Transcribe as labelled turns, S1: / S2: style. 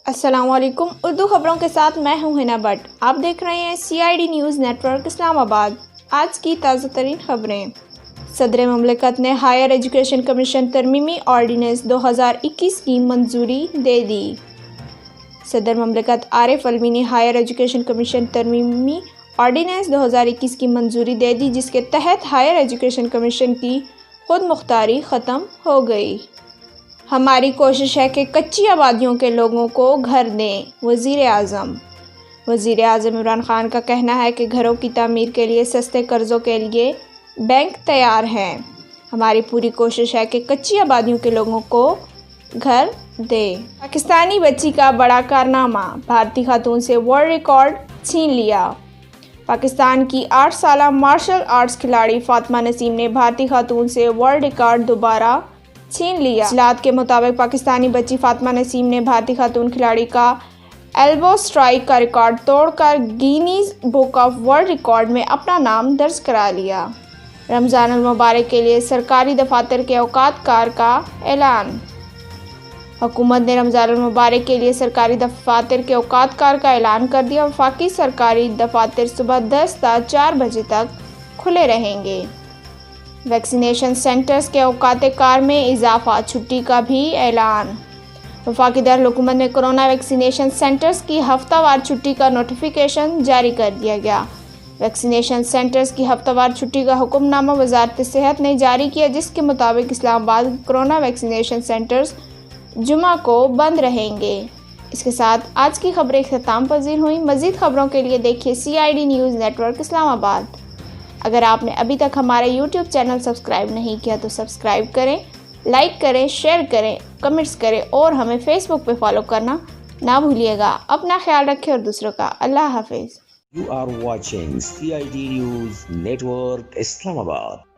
S1: السلام علیکم، اردو خبروں کے ساتھ میں ہوں ہنا بٹ۔ آپ دیکھ رہے ہیں CID نیوز نیٹ ورک اسلام آباد۔ آج کی تازہ ترین خبریں۔ صدر مملکت نے ہائر ایجوکیشن کمیشن ترمیمی آرڈیننس 2021 کی منظوری دے دی۔ صدر مملکت عارف علوی نے ہائر ایجوکیشن کمیشن ترمیمی آرڈیننس 2021 کی منظوری دے دی، جس کے تحت ہائر ایجوکیشن کمیشن کی خود مختاری ختم ہو گئی۔ ہماری کوشش ہے کہ کچی آبادیوں کے لوگوں کو گھر دیں: وزیر اعظم۔ وزیر اعظم عمران خان کا کہنا ہے کہ گھروں کی تعمیر کے لیے سستے قرضوں کے لیے بینک تیار ہیں۔ ہماری پوری کوشش ہے کہ کچی آبادیوں کے لوگوں کو گھر دیں۔ پاکستانی بچی کا بڑا کارنامہ، بھارتی خاتون سے ورلڈ ریکارڈ چھین لیا۔ پاکستان کی 8 سالہ مارشل آرٹس کھلاڑی فاطمہ نسیم نے بھارتی خاتون سے ورلڈ ریکارڈ دوبارہ چھین لیا۔ اطلاعات کے مطابق پاکستانی بچی فاطمہ نسیم نے بھارتی خاتون کھلاڑی کا ایلبو سٹرائک کا ریکارڈ توڑ کر Guinness book of world record میں اپنا نام درج کرا لیا۔ رمضان المبارک کے لیے سرکاری دفاتر کے اوقات کار کا اعلان۔ حکومت نے رمضان المبارک کے لیے سرکاری دفاتر کے اوقات کار کا اعلان کر دیا۔ وفاقی سرکاری دفاتر صبح 10 تا 4 بجے تک کھلے رہیں گے۔ ویکسینیشن سینٹرز کے اوقات کار میں اضافہ، چھٹی کا بھی اعلان۔ وفاقی دارالحکومت میں کورونا ویکسینیشن سینٹرز کی ہفتہ وار چھٹی کا نوٹیفیکیشن جاری کر دیا گیا۔ ویکسینیشن سینٹرز کی ہفتہ وار چھٹی کا حکم نامہ وزارت صحت نے جاری کیا، جس کے مطابق اسلام آباد کورونا ویکسینیشن سینٹرز جمعہ کو بند رہیں گے۔ اس کے ساتھ آج کی خبریں اختتام پذیر ہوئیں۔ مزید خبروں کے لیے دیکھیے CID نیوز نیٹ ورک اسلام آباد۔ اگر آپ نے ابھی تک ہمارا YouTube چینل سبسکرائب نہیں کیا تو سبسکرائب کریں، لائک کریں، شیئر کریں، کمنٹس کریں اور ہمیں Facebook پہ فالو کرنا نہ بھولیے گا۔ اپنا خیال رکھیں اور دوسروں کا۔ اللہ حافظ۔
S2: You are watching CID News Network Islamabad.